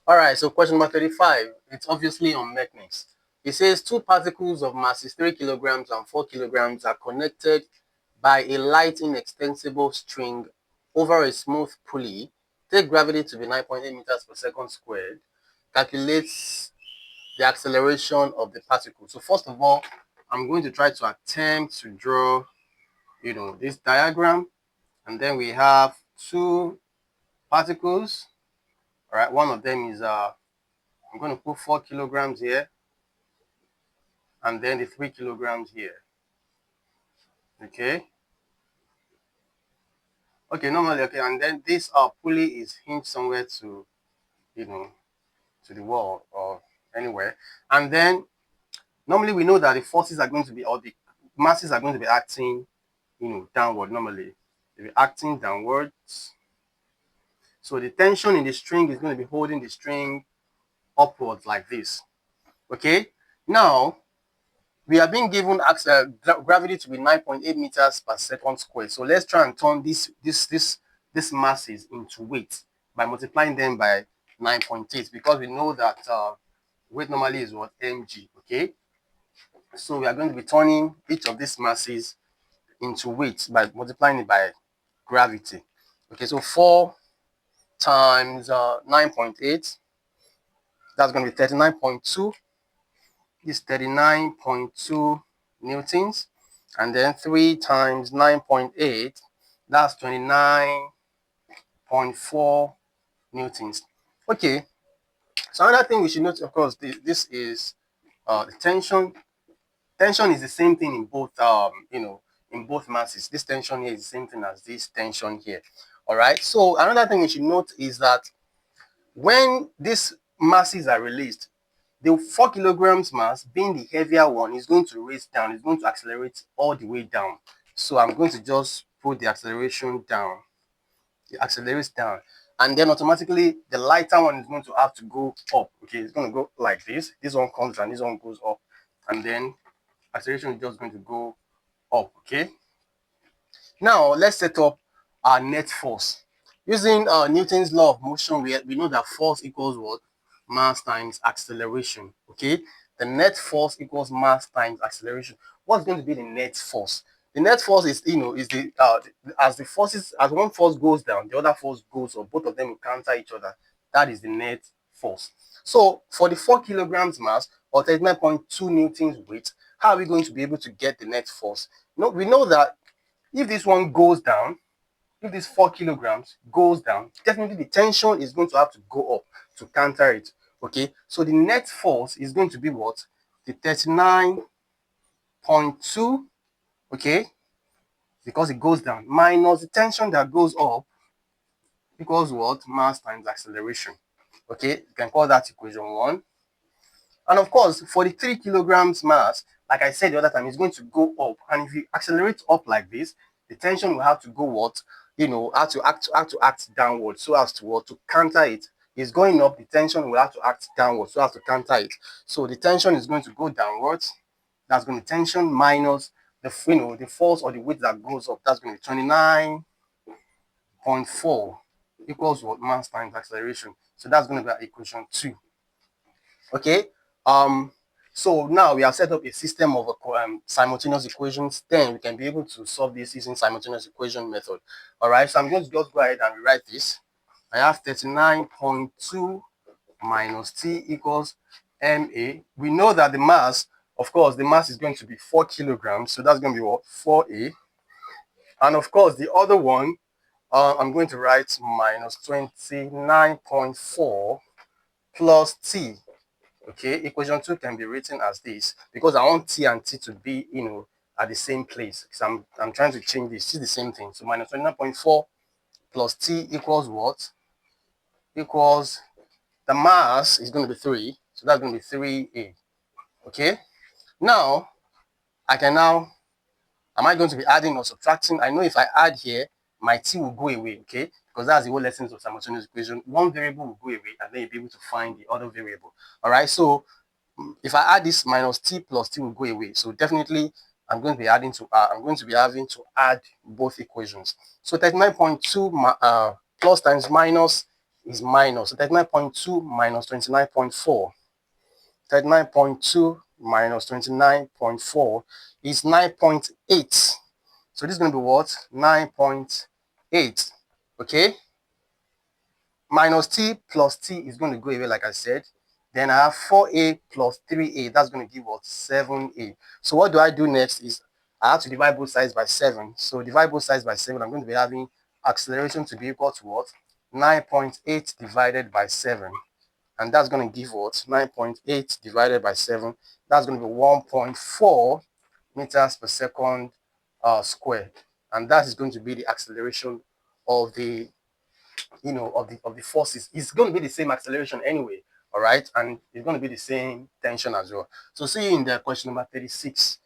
All right, so question number 35. It's obviously on mechanics. It says two particles of masses 3 kilograms and 4 kilograms are connected by a light inextensible string over a smooth pulley. Take gravity to be 9.8 meters per second squared. Calculates the acceleration of the particle. So first of all, I'm going to try to attempt to draw, this diagram. And then we have two particles. All right, one of them is I'm going to put 4 kilograms here, and then the 3 kilograms here. Okay. Okay, normally, okay, and then this pulley is hinged somewhere to, to the wall or anywhere. And then normally we know that the forces are going to be, or the masses are going to be acting, downward normally. They'll be acting downwards. So the tension in the string is going to be holding the string upwards like this. Okay. Now, we are being given gravity to be 9.8 meters per second squared. So let's try and turn this masses into weight by multiplying them by 9.8, because we know that weight normally is what? Mg. Okay. So we are going to be turning each of these masses into weight by multiplying it by gravity. Okay, so 4 times 9.8, that's going to be 39.2. Is 39.2 newtons, and then 3 times 9.8, that's 29.4 newtons. Okay, so another thing we should note, of course, this is the tension. Tension is the same thing in both in both masses. This tension here is the same thing as this tension here. All right, so another thing we should note is that when these masses are released, the 4 kilograms mass, being the heavier one, is going to race down, it's going to accelerate all the way down. So I'm going to just put the acceleration down. It accelerates down. And then automatically the lighter one is going to have to go up. Okay, it's going to go like this. This one comes and this one goes up. And then acceleration is just going to go up. Okay. Now let's set up our net force. Using Newton's law of motion, we know that force equals what? Mass times acceleration. Okay, the net force equals mass times acceleration. What's going to be the net force? The net force is, is the as the forces, as one force goes down, the other force goes up. Both of them will counter each other. That is the net force. So for the 4 kilograms mass or 39.2 newtons weight, how are we going to be able to get the net force? No, we know that if this one goes down, if this 4 kilograms goes down, definitely the tension is going to have to go up to counter it. Okay, so the net force is going to be what? The 39.2, okay, because it goes down, minus the tension that goes up, equals what? Mass times acceleration. Okay, you can call that equation 1. And of course, for the 3 kilograms mass, like I said the other time, it's going to go up. And if you accelerate up like this, the tension will have to go what? Have to act downward so as to what? To counter it. It's going up, the tension will have to act downward so as to counter it. So the tension is going to go downwards. That's going to be tension minus the force or the weight that goes up. That's going to be 29.4 equals what? Mass times acceleration. So that's going to be our equation 2. Okay. So now we have set up a system of simultaneous equations. Then we can be able to solve this using simultaneous equation method. All right. So I'm going to just go ahead and rewrite this. I have 39.2 minus T equals ma. We know that the mass, of course, the mass is going to be 4 kilograms. So that's going to be what? 4a. And of course, the other one, I'm going to write minus 29.4 plus T. Okay, equation 2 can be written as this because I want T and T to be, at the same place. So I'm trying to change this. It's the same thing. So minus 29.4 plus T equals what? Equals the mass is going to be 3. So that's going to be 3a. Okay. Now, am I going to be adding or subtracting? I know if I add here, my T will go away. Okay. Because that's the whole essence of simultaneous equation. One variable will go away and then you'll be able to find the other variable. All right. So if I add this, minus T plus T will go away. So definitely I'm going to be having to add both equations. So 39.2 plus times minus is minus. So 39.2 minus 29.4. 39.2 minus 29.4 is 9.8. So this is going to be what? 9.8. Okay? Minus t plus t is going to go away, like I said. Then I have 4a plus 3a. That's going to give what? 7a. So what do I do next is I have to divide both sides by 7. So divide both sides by 7. I'm going to be having acceleration to be equal to what? 9.8 divided by 7. And that's going to give what? 9.8 divided by 7. That's going to be 1.4 meters per second squared. And that is going to be the acceleration of the of the forces. It's going to be the same acceleration anyway, all right, and it's going to be the same tension as well. So see you in the question number 36.